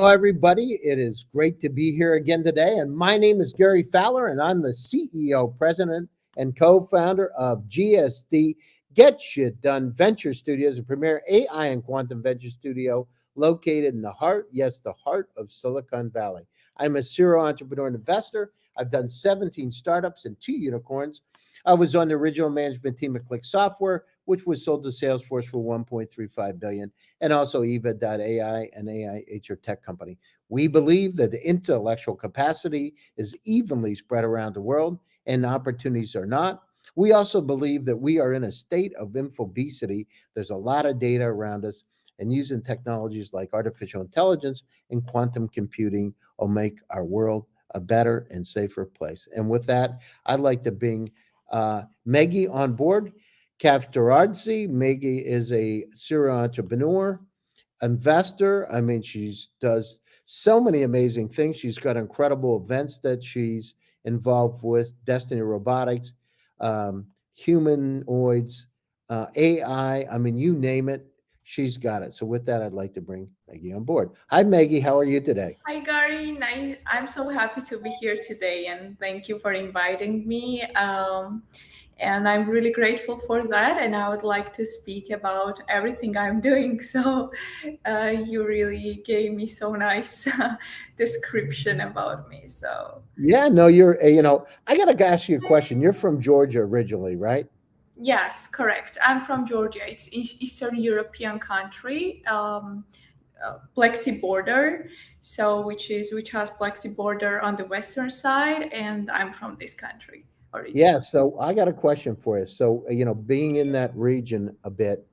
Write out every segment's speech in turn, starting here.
everybody. It is great to be here again today. And my name is Gary Fowler, and I'm the CEO, president, and co founder of GSD Get Shit Done Venture Studios, a premier AI and quantum venture studio located in the heart, yes, the heart of Silicon Valley. I'm a serial entrepreneur and investor. I've done 17 startups and two unicorns. I was on the original management team at Click Software, which was sold to Salesforce for 1.35 billion, and also Eva.ai, an AI HR tech company. We believe that the intellectual capacity is evenly spread around the world and opportunities are not. We also believe that we are in a state of infobesity. There's a lot of data around us, and using technologies like artificial intelligence and quantum computing will make our world a better and safer place. And with that, I'd like to bring Megi on board. Kavtaradze. Megi is a serial entrepreneur, investor. I mean, she does so many amazing things. She's got incredible events that she's involved with, Destiny Robotics, humanoids, AI. I mean, you name it, she's got it. So with that, I'd like to bring Megi on board. Hi, Megi. How are you today? Hi, Gary. I'm so happy to be here today, and thank you for inviting me. And I'm really grateful for that. And I would like to speak about everything I'm doing. So, you really gave me so nice description about me. So, Yeah, no, I got to ask you a question. You're from Georgia originally, right? yes, correct. I'm from Georgia. It's Eastern European country. Plexi border, so which has plexi border on the western side, and I'm from this country Yeah, originally. so I got a question for you. So, being in that region a bit,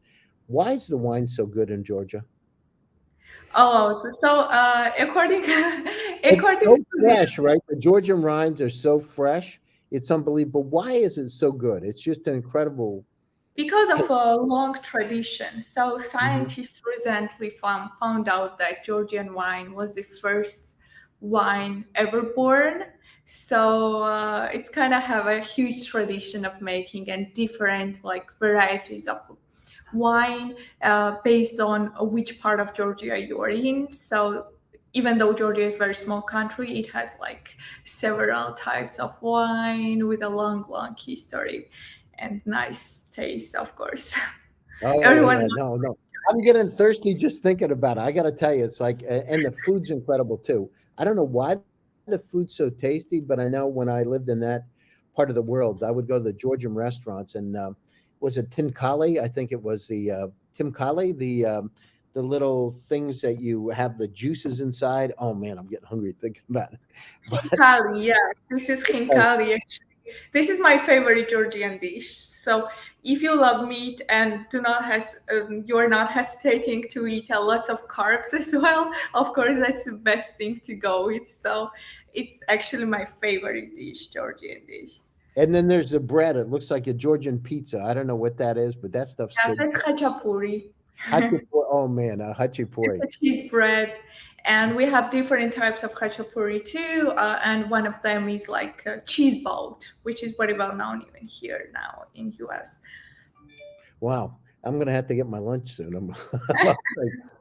why is the wine so good in Georgia? According It's according so to me, fresh, right? The Georgian wines are so fresh. It's unbelievable. Why is it so good? It's just an incredible. because of a long tradition. So Mhm. scientists recently found out that Georgian wine was the first wine ever born. So it's kind of have a huge tradition of making and different like varieties of wine based on which part of Georgia you are in. So even though Georgia is a very small country, it has like several types of wine with a long, long history and nice taste, of course. Oh Everyone, yeah, no, no. I'm getting thirsty just thinking about it. I got to tell you, it's like, and the food's incredible too. I don't know why the food's so tasty, but I know when I lived in that part of the world, I would go to the Georgian restaurants, and was it Tinkali? I think it was the Timkali, the little things that you have the juices inside. Oh man, I'm getting hungry thinking about it. But Khinkali, yes, this is khinkali. Actually, this is my favorite Georgian dish. So if you love meat and you are not hesitating to eat a lot of carbs as well, of course that's the best thing to go with. So it's actually my favorite dish, Georgian dish. and then there's the bread. It looks like a Georgian pizza. I don't know what that is, but that stuff's Yes, good. it's khachapuri. Hachipuri. Oh man, It's hachipuri. a cheese bread, and we have different types of khachapuri too. And one of them is like a cheese boat, which is very well known even here now in US. Wow, I'm gonna have to get my lunch soon.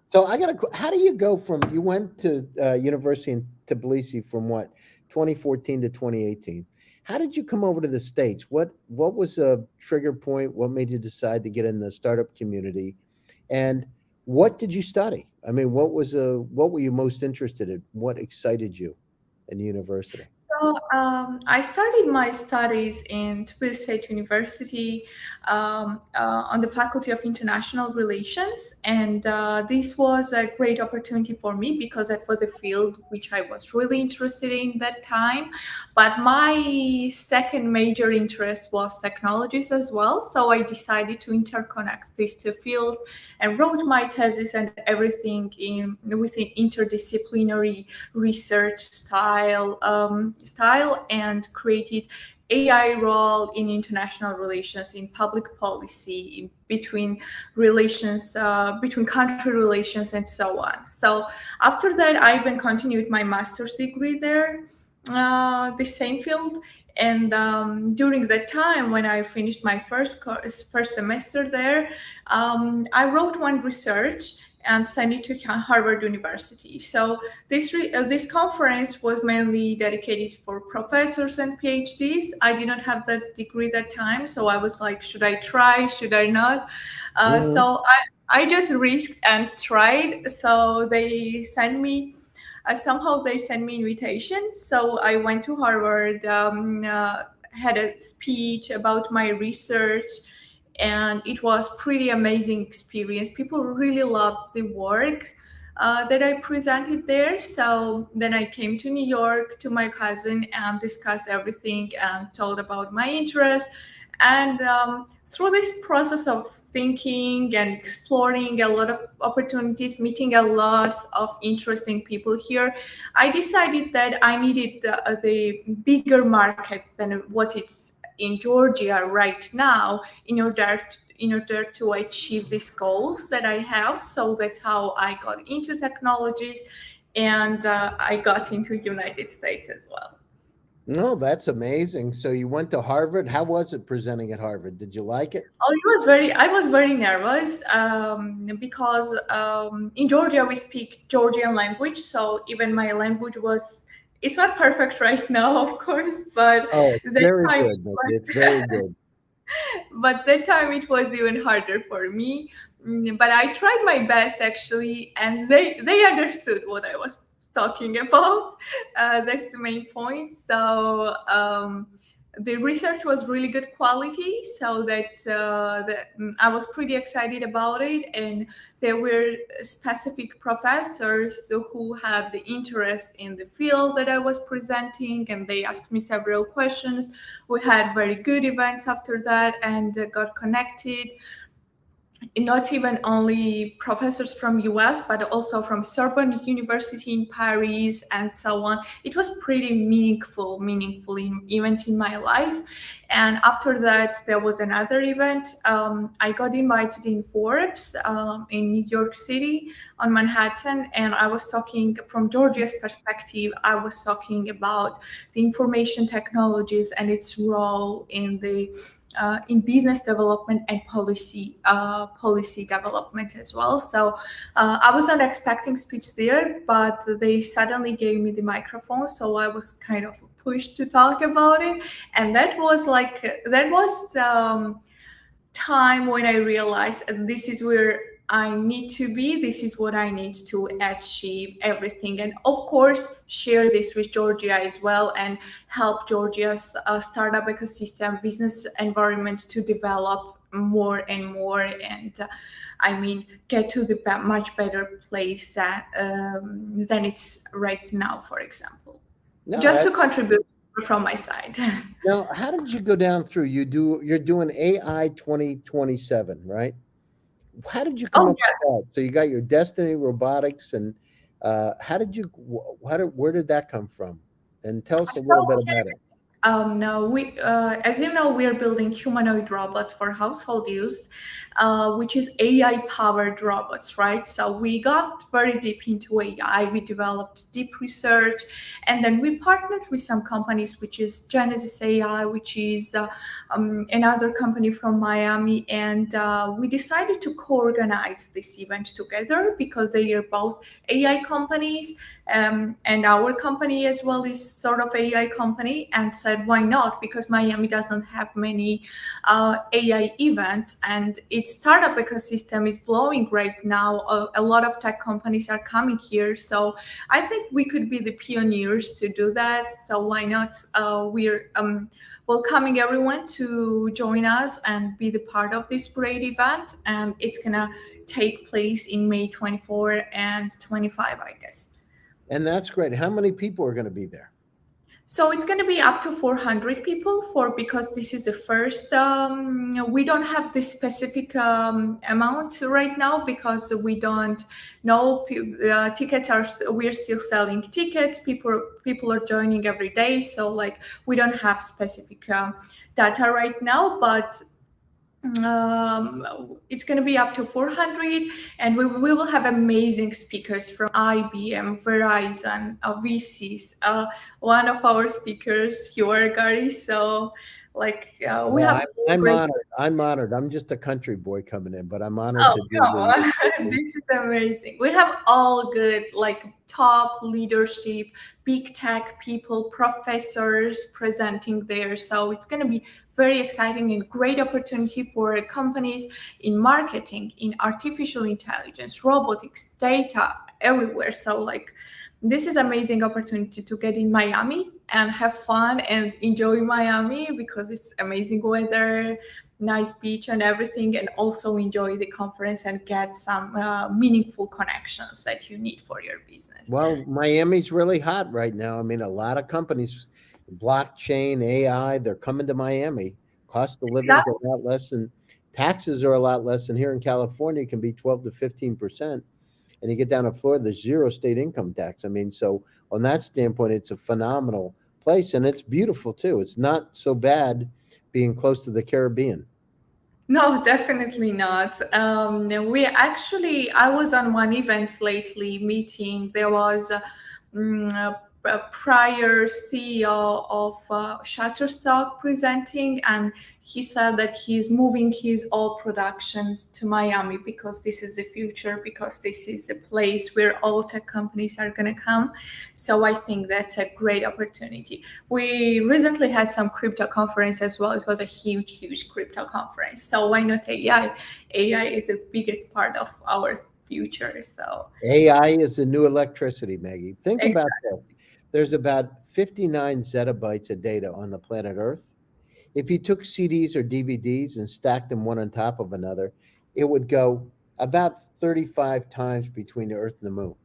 So I got to. How do you go from you went to university in Tbilisi from what 2014 to 2018? How did you come over to the states? What was a trigger point? What made you decide to get in the startup community? And what did you study? I mean, what were you most interested in? What excited you in university? So I started my studies in Tbilisi State University on the Faculty of International Relations, and this was a great opportunity for me because that was a field which I was really interested in that time. But my second major interest was technologies as well, so I decided to interconnect these two fields and wrote my thesis and everything in within interdisciplinary research style and created AI role in international relations, in public policy, in between relations, between country relations, and so on. So after that, I even continued my master's degree there, the same field. And during that time, when I finished my first semester there, I wrote one research and send it to Harvard University. So this conference was mainly dedicated for professors and PhDs. I did not have that degree that time, so I was like, should I try? Should I not? Mhm. So I just risked and tried. So they sent me. Somehow they sent me invitation. So I went to Harvard, had a speech about my research, and it was pretty amazing experience. People really loved the work that I presented there. So then I came to New York to my cousin and discussed everything and told about my interest. And through this process of thinking and exploring a lot of opportunities, meeting a lot of interesting people here, I decided that I needed the bigger market than what it's in Georgia right now in order to achieve these goals that I have. So that's how I got into technologies, and I got into United States as well. No, that's amazing. So you went to Harvard. How was it presenting at Harvard? Did you like it? Oh, I was very nervous because in Georgia we speak Georgian language, so even my language was, it's not perfect right now, of course, but Oh, it's that very time good, it Nikki. It's was very good. but that time it was even harder for me. But I tried my best actually, and they understood what I was talking about. That's the main point. So the research was really good quality, so I was pretty excited about it. And there were specific professors who had the interest in the field that I was presenting, and they asked me several questions. We had very good events after that, and got connected. Not even only professors from US, but also from Sorbonne University in Paris and so on. It was pretty meaningful event in my life. And after that, there was another event. I got invited in Forbes in New York City on Manhattan, and I was talking from Georgia's perspective. I was talking about the information technologies and its role in business development and policy development as well. So I was not expecting speech there, but they suddenly gave me the microphone, so I was kind of pushed to talk about it, and that was time when I realized this is where I need to be. This is what I need to achieve everything. And of course, share this with Georgia as well and help Georgia's startup ecosystem, business environment to develop more and more. And I mean, get to the much better place than it's right now, for example. No, Just to that contribute from my side. now how did you go down through? You're doing AI 2027, right? How did you come Oh, up with yes. that? So you got your Destiny Robotics, and how did you? Where did that come from? And tell us a So little bit about it. no, as you know, we are building humanoid robots for household use, which is AI-powered robots, right? So we got very deep into AI. We developed deep research, and then we partnered with some companies, which is Genesis AI, which is another company from Miami, and we decided to co-organize this event together because they are both AI companies, and our company as well is sort of AI company, and said why not, because Miami doesn't have many AI events, and its startup ecosystem is blowing right now. A lot of tech companies are coming here, so I think we could be the pioneers to do that. So why not? We're welcoming everyone to join us and be the part of this great event, and it's gonna take place in May 24 and 25, I guess. And that's great. How many people are going to be there? So it's going to be up to 400 people for, because this is the first. We don't have the specific amount right now because we don't know. Tickets are, we're still selling tickets. People are joining every day. So like we don't have specific data right now, but it's going to be up to 400, and we will have amazing speakers from IBM, Verizon, VCs. One of our speakers, Gary, so Like we Well, have I'm great. honored. I'm honored. I'm just a country boy coming in, but I'm honored Oh, to do come the on. interview. This is amazing. We have all good, like top leadership, big tech people, professors presenting there. So it's going to be very exciting and great opportunity for companies in marketing, in artificial intelligence, robotics, data, everywhere. So like this is amazing opportunity to get in Miami and have fun and enjoy Miami because it's amazing weather, nice beach and everything, and also enjoy the conference and get some meaningful connections that you need for your business. Well, Miami's really hot right now. I mean, a lot of companies, blockchain, AI, they're coming to Miami. Cost of living's Exactly. a lot less, and taxes are a lot less. And here in California, it can be 12 to 15%. And you get down to Florida, there's zero state income tax. I mean, so on that standpoint, it's a phenomenal place, and it's beautiful too. It's not so bad being close to the Caribbean. No, definitely not. I was on one event lately meeting. There was a prior CEO of Shutterstock presenting, and he said that he's moving his all productions to Miami because this is the future, because this is the place where all tech companies are going to come. So I think that's a great opportunity. We recently had some crypto conference as well. It was a huge, huge crypto conference. So why not AI? AI is the biggest part of our future. So AI is the new electricity, Maggie. Think about exactly. that. There's about 59 zettabytes of data on the planet Earth. If you took CDs or DVDs and stacked them one on top of another, it would go about 35 times between the Earth and the Moon.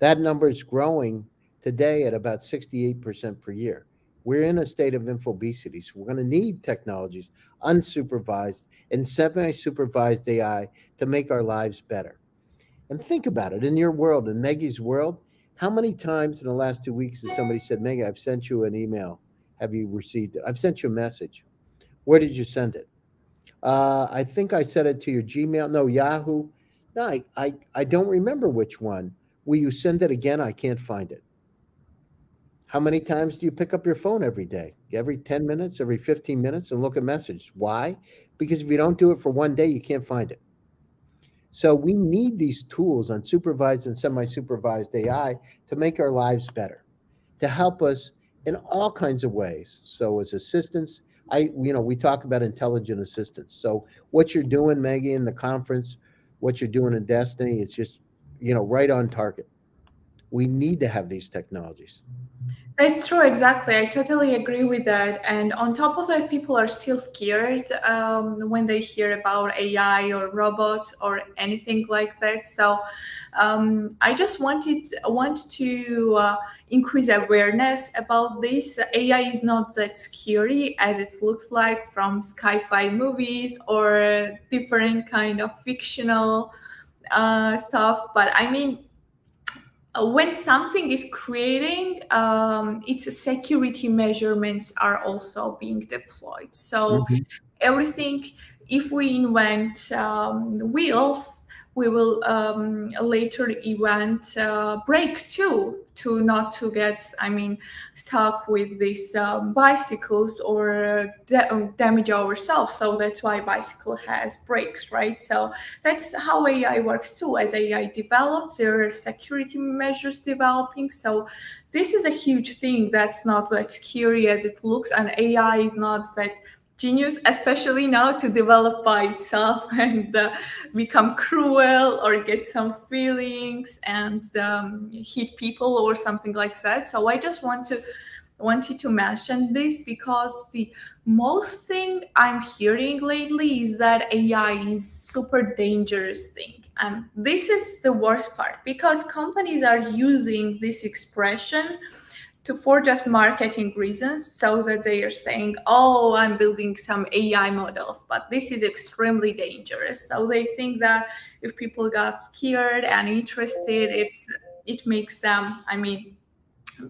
That number is growing today at about 68% per year. We're in a state of infobesity, so we're going to need technologies, unsupervised and semi supervised AI, to make our lives better. And think about it in your world, in Maggie's world, how many times in the last 2 weeks has somebody said, Maggie, I've sent you an email. Have you received it? I've sent you a message. Where did you send it? I think I sent it to your Gmail. No, Yahoo. No, I don't remember which one. Will you send it again? I can't find it. How many times do you pick up your phone every day? Every 10 minutes, every 15 minutes, and look at messages. Why? Because if you don't do it for one day, you can't find it. So we need these tools on supervised and semi-supervised AI to make our lives better, to help us in all kinds of ways. So as assistants, we talk about intelligent assistants. So what you're doing, Maggie, in the conference, what you're doing in Destiny, it's just, right on target. We need to have these technologies. That's true, exactly. I totally agree with that. And on top of that, people are still scared when they hear about AI or robots or anything like that. So I just want to increase awareness about this. AI is not that scary as it looks like from sci-fi movies or different kind of fictional stuff. But I mean, when something is creating, its security measurements are also being deployed. So Mhm. everything, if we invent wheels, we will later invent brakes too, to not to get, I mean, stuck with these bicycles or damage ourselves. So that's why bicycle has brakes, right? So that's how AI works too. As AI develops, there are security measures developing. So this is a huge thing that's not that scary as it looks, and AI is not that genius, especially now, to develop by itself and become cruel or get some feelings and hit people or something like that. So I just wanted to mention this because the most thing I'm hearing lately is that AI is super dangerous thing. And this is the worst part because companies are using this expression for just marketing reasons, so that they are saying, oh, I'm building some AI models, but this is extremely dangerous. So they think that if people got scared and interested, it makes them, I mean,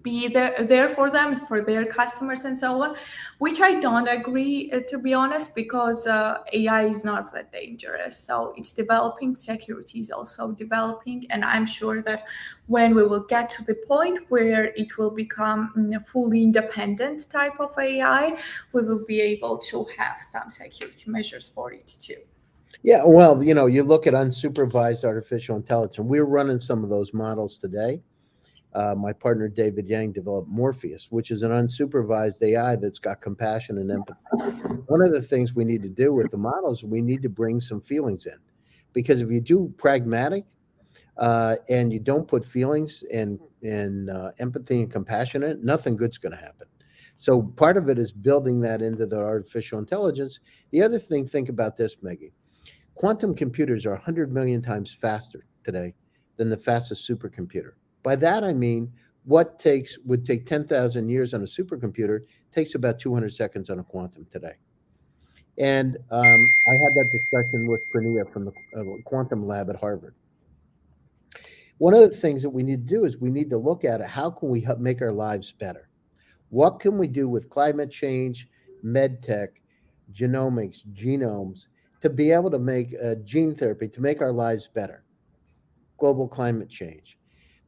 be there for them, for their customers, and so on, which I don't agree, to be honest, because AI is not that dangerous. So it's developing, security is also developing, and I'm sure that when we will get to the point where it will become a fully independent type of AI, we will be able to have some security measures for it too. Yeah, well, you look at unsupervised artificial intelligence. We're running some of those models today. My partner David Yang developed Morpheus, which is an unsupervised AI that's got compassion and empathy. One of the things we need to do with the models, we need to bring some feelings in, because if you do pragmatic and you don't put feelings and empathy and compassion in it, nothing good's going to happen. So part of it is building that into the artificial intelligence. The other thing, think about this, Meggie. Quantum computers are 100 million times faster today than the fastest supercomputer. By that I mean would take 10,000 years on a supercomputer takes about 200 seconds on a quantum today. And I had that discussion with Prania from the quantum lab at Harvard. One of the things that we need to do is we need to look at it. How can we make our lives better? What can we do with climate change, med tech, genomics, genomes, to be able to make gene therapy, to make our lives better? Global climate change,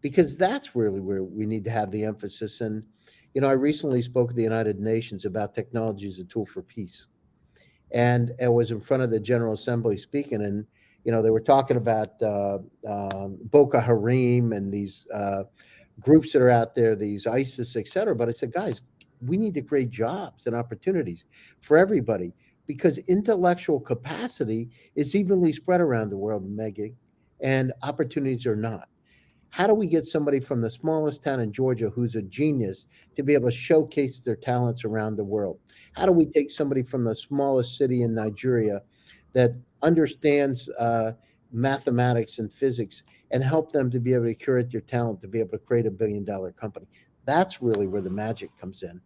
because that's really where we need to have the emphasis. And, I recently spoke at the United Nations about technology as a tool for peace. And I was in front of the General Assembly speaking, and they were talking about Boko Haram and these groups that are out there, these ISIS, et cetera. But I said, guys, we need to create jobs and opportunities for everybody, because intellectual capacity is evenly spread around the world, Meggie, and opportunities are not. How do we get somebody from the smallest town in Georgia who's a genius to be able to showcase their talents around the world? How do we take somebody from the smallest city in Nigeria that understands mathematics and physics and help them to be able to curate their talent to be able to create $1 billion company? That's really where the magic comes in.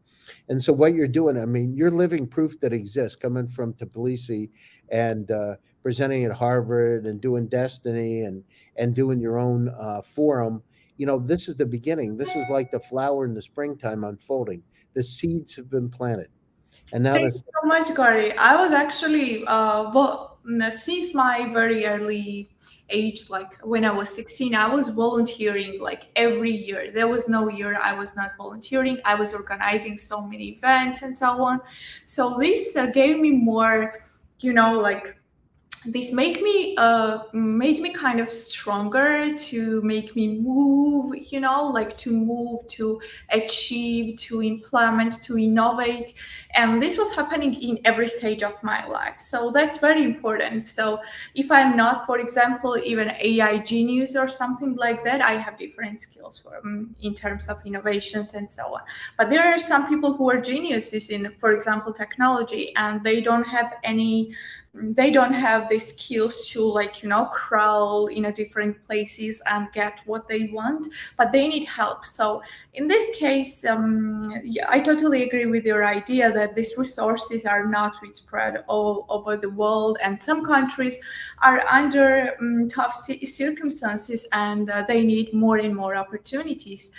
And so what you're doing, I mean, you're living proof that exists, coming from Tbilisi and presenting at Harvard and doing Destiny and doing your own forum. This is the beginning. This is like the flower in the springtime unfolding. The seeds have been planted, and now Thank you that's so much, Gary. I was actually, since my very early age, like when I was 16, I was volunteering like every year. There was no year I was not volunteering. I was organizing so many events and so on. So this gave me more, like this made me kind of stronger, to make me move, like to move, to achieve, to implement, to innovate. And this was happening in every stage of my life, so that's very important. So if I'm not, for example, even AI genius or something like that, I have different skills in terms of innovations and so on. But there are some people who are geniuses in, for example, technology, and they don't have the skills to, like, crawl in a different places and get what they want, but they need help. So in this case, yeah, I totally agree with your idea that these resources are not widespread all over the world, and some countries are under tough circumstances, and they need more and more opportunities.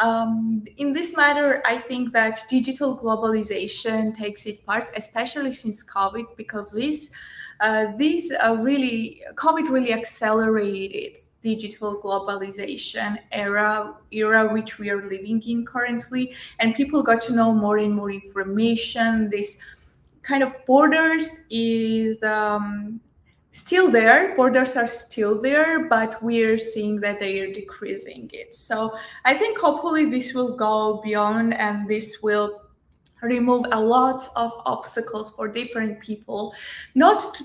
In this matter, I think that digital globalization takes its part, especially since COVID, because really COVID really accelerated digital globalization era which we are living in currently, and people got to know more and more information. This kind of borders are still there, but we're seeing that they are decreasing it. So I think hopefully this will go beyond, and this will remove a lot of obstacles for different people, not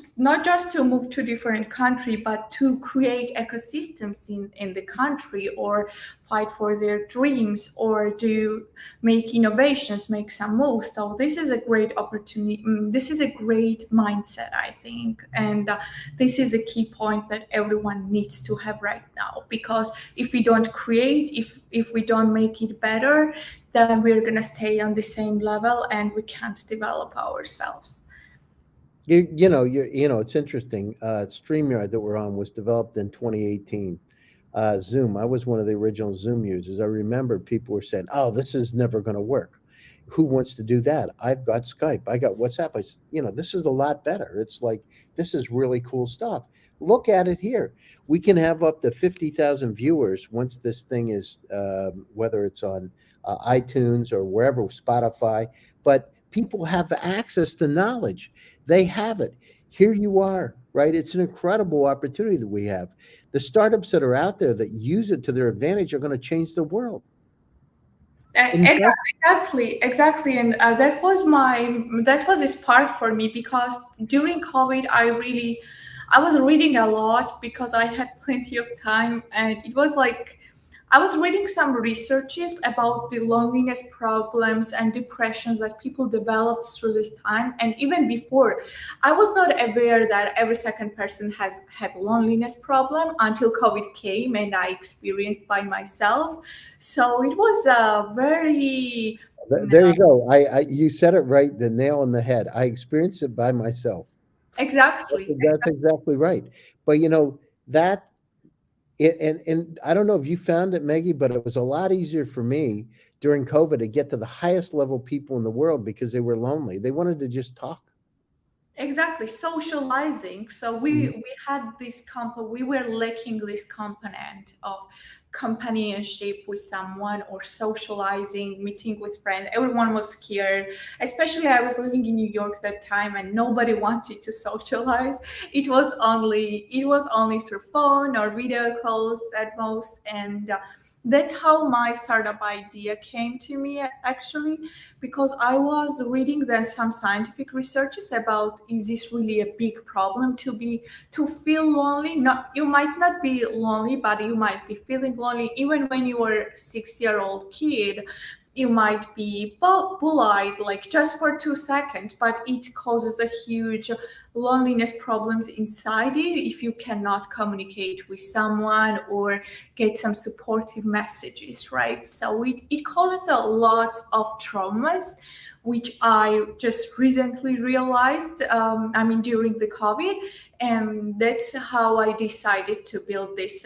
just to move to different country, but to create ecosystems in the country, or fight for their dreams, or do make innovations, make some moves. So this is a great opportunity. This is a great mindset, I think, and this is a key point that everyone needs to have right now, because if we don't create, if we don't make it better, then we're going to stay on the same level and we can't develop ourselves. It's interesting. StreamYard that we're on was developed in 2018. Zoom. I was one of the original Zoom users. I remember people were saying, "Oh, this is never going to work. Who wants to do that? I've got Skype. I got WhatsApp." This is a lot better. It's like this is really cool stuff. Look at it here. We can have up to 50,000 viewers once this thing is, whether it's on iTunes or wherever, Spotify. But people have access to knowledge. They have it. Here you are, right? It's an incredible opportunity that we have. The startups that are out there that use it to their advantage are going to change the world. In fact, Exactly, and that was a spark for me because during COVID, I was reading a lot because I had plenty of time, and it was like I was reading some researches about the loneliness problems and depressions that people developed through this time, and even before, I was not aware that every second person has had loneliness problem until COVID came and I experienced by myself. So it was a very there you go. You said it right, the nail on the head. I experienced it by myself. exactly. That's exactly right. But that and I don't know if you found it, Meggie, but it was a lot easier for me during COVID to get to the highest level people in the world because they were lonely. They wanted to just talk. Exactly, socializing. So Mhm. we had this we were lacking this component of companionship with someone or socializing, meeting with friends. Everyone was scared. Especially I was living in New York that time and nobody wanted to socialize. It was only through phone or video calls at most, and that's how my startup idea came to me actually, because I was reading then some scientific researches about is this really a big problem to feel lonely. Not you might not be lonely, but you might be feeling lonely even when you were a 6-year-old kid. You might be bullied like just for 2 seconds, but it causes a huge loneliness problems inside you if you cannot communicate with someone or get some supportive messages, right? So it causes a lot of traumas, which I just recently realized, during the COVID. And that's how I decided to build this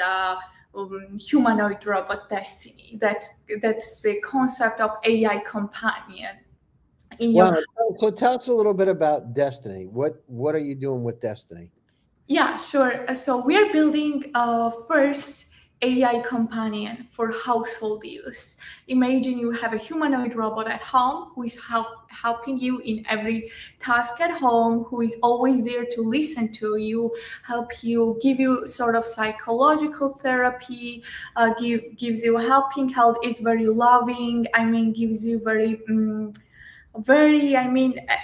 humanoid robot Destiny. That's the concept of AI companion in your. Wow. So tell us a little bit about Destiny. What are you doing with Destiny? Yeah, sure. So we're building a first AI companion for household use. Imagine you have a humanoid robot at home who is helping you in every task at home, who is always there to listen to you, help you, give you sort of psychological therapy, gives you helping health, is very loving. Gives you very,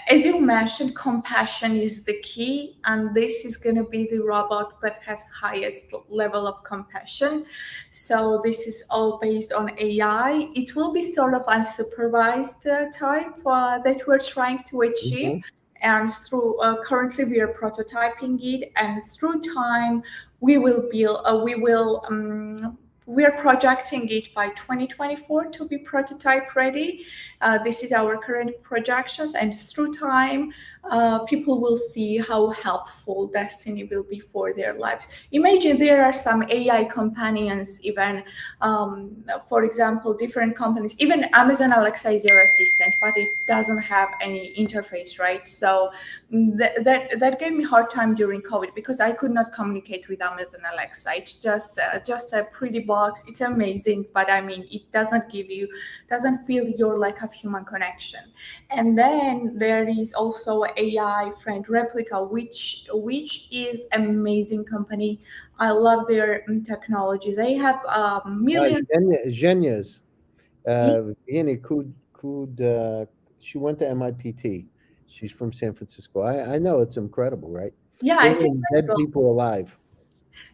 as you mentioned, compassion is the key, and this is going to be the robot that has highest level of compassion. So this is all based on AI. It will be sort of unsupervised type that we're trying to achieve, Mhm. and through currently we are prototyping it, and through time we will build we are projecting it by 2024 to be prototype ready. This is our current projections, and through time, people will see how helpful Destiny will be for their lives. Imagine there are some AI companions, even, for example, different companies, even Amazon Alexa is your assistant, but it doesn't have any interface, right? So that gave me a hard time during COVID because I could not communicate with Amazon Alexa. It's just a pretty box. It's amazing, but it doesn't feel your lack of human connection. And then there is also AI friend Replica, which is amazing company. I love their technology. They have millions. Zhenya's, Vienna she went to MIPT. She's from San Francisco. I know it's incredible, right? Yeah, it's Bringing dead incredible. people alive.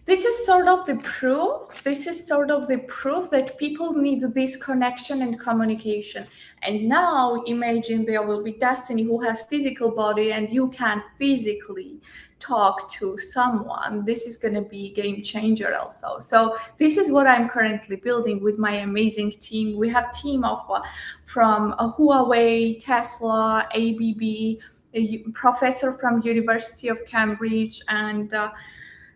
This is sort of the proof that people need this connection and communication. And now imagine there will be Destiny who has physical body and you can physically talk to someone. This is going to be a game changer also. So this is what I'm currently building with my amazing team. We have team of from Huawei, Tesla, ABB, professor from University of Cambridge, and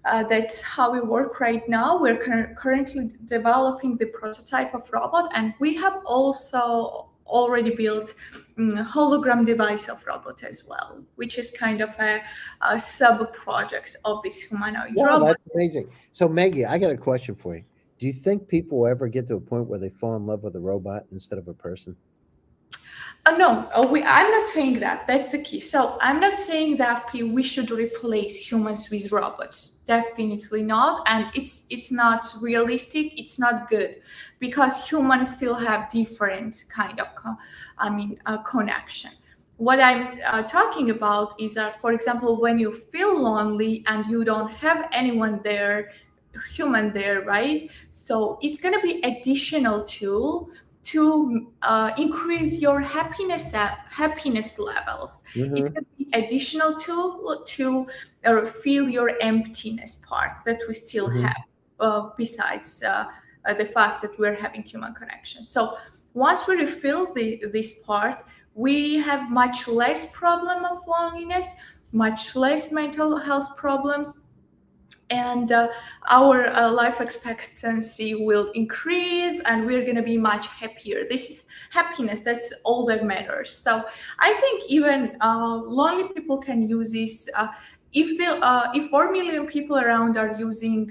That's how we work right now. We're currently developing the prototype of robot, and we have also already built hologram device of robot as well, which is kind of a sub project of this humanoid Wow, robot. that's amazing. So, Maggie, I got a question for you. Do you think people will ever get to a point where they fall in love with a robot instead of a person? No, I'm not saying that. That's the key. So I'm not saying that we should replace humans with robots. Definitely not. And it's not realistic. It's not good because humans still have different kind of, connection. What I'm talking about is that, for example, when you feel lonely and you don't have anyone there, human there, right? So it's gonna be additional tool to increase your happiness levels. It's Hmm. going to be additional tool to fill your emptiness part that we still Hmm. have, besides the fact that we're having human connection. So once we refill this part, we have much less problem of loneliness, much less mental health problems, and our life expectancy will increase, and we're going to be much happier. This happiness, that's all that matters. So I think even lonely people can use this. If 4 million people around are using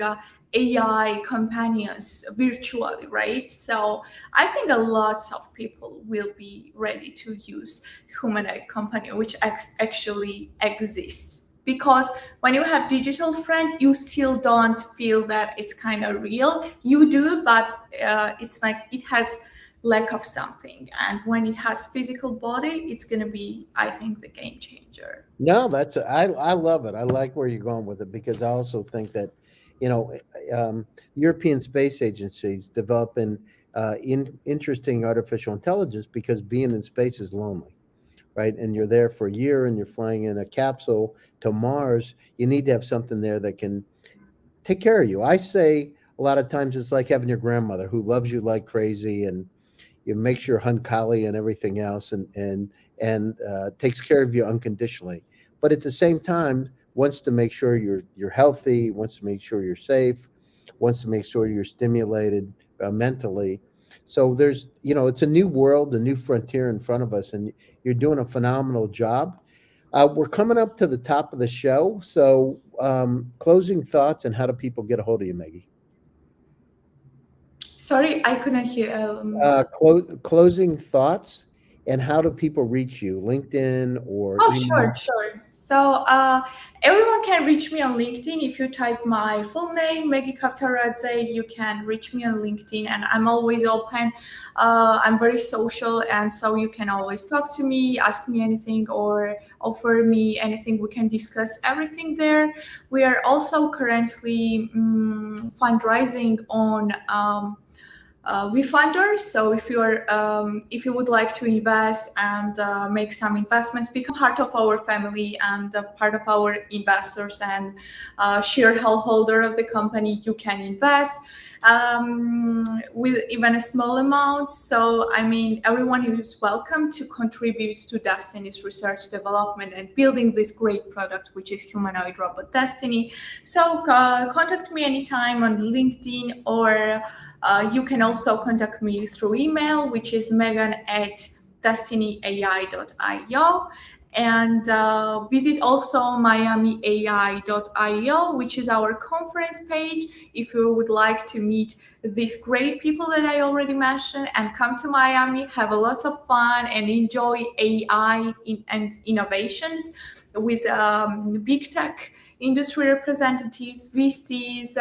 AI companions virtually, right? So I think a lot of people will be ready to use humanoid companion, which actually exists, because when you have digital friend, you still don't feel that it's kind of real. You do, but it's like it has lack of something. And when it has physical body, it's gonna be, I think, the game changer. No, I love it. I like where you're going with it because I also think that, you know, European Space Agency is developing interesting artificial intelligence because being in space is lonely, right? And you're there for a year and you're flying in a capsule to Mars. You need to have something there that can take care of you. I say a lot of times it's like having your grandmother who loves you like crazy and you makes your hunkali and everything else, and takes care of you unconditionally. But at the same time, wants to make sure you're healthy, wants to make sure you're safe, wants to make sure you're stimulated mentally. So there's, it's a new world, a new frontier in front of us, and you're doing a phenomenal job. We're coming up to the top of the show, so closing thoughts and how do people get a hold of you, Maggie? Sorry, I couldn't hear. Closing thoughts and how do people reach you? LinkedIn or Oh, sure, email? sure. So everyone can reach me on LinkedIn. If you type my full name, Megi Kavtaradze, you can reach me on LinkedIn, and I'm always open. I'm very social, and so you can always talk to me, ask me anything, or offer me anything. We can discuss everything there. We are also currently fundraising on. WeFunder. So if you would like to invest and make some investments, become part of our family and part of our investors and shareholder of the company, you can invest with even a small amount. So I mean, everyone is welcome to contribute to Destiny's research development and building this great product, which is humanoid robot Destiny. So contact me anytime on LinkedIn, or you can also contact me through email, which is megan@destinyai.io. And visit also miamiai.io, which is our conference page. If you would like to meet these great people that I already mentioned and come to Miami, have a lot of fun and enjoy AI and innovations with big tech industry representatives, VCs,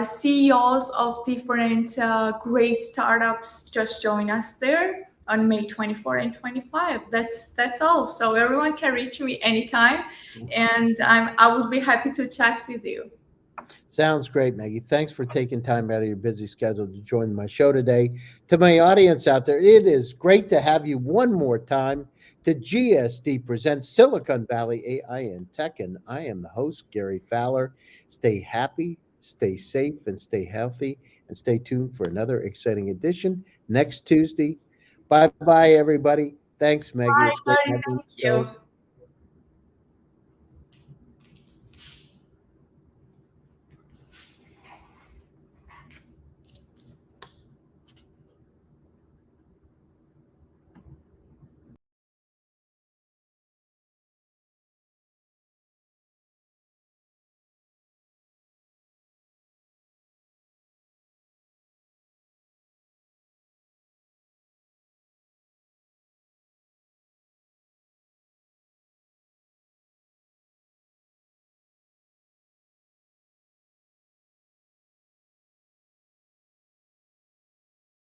CEOs of different great startups, just join us there on May 24 and 25. That's all. So everyone can reach me anytime, and I will be happy to chat with you. Sounds great, Maggie. Thanks for taking time out of your busy schedule to join my show today. To my audience out there, it is great to have you one more time to GSD Presents Silicon Valley AI and Tech. And I am the host, Gary Fowler. Stay happy, stay safe, and stay healthy. And stay tuned for another exciting edition next Tuesday. Bye bye, everybody. Thanks, Maggie. It Bye, was great Gary. having you on Thank the show. you.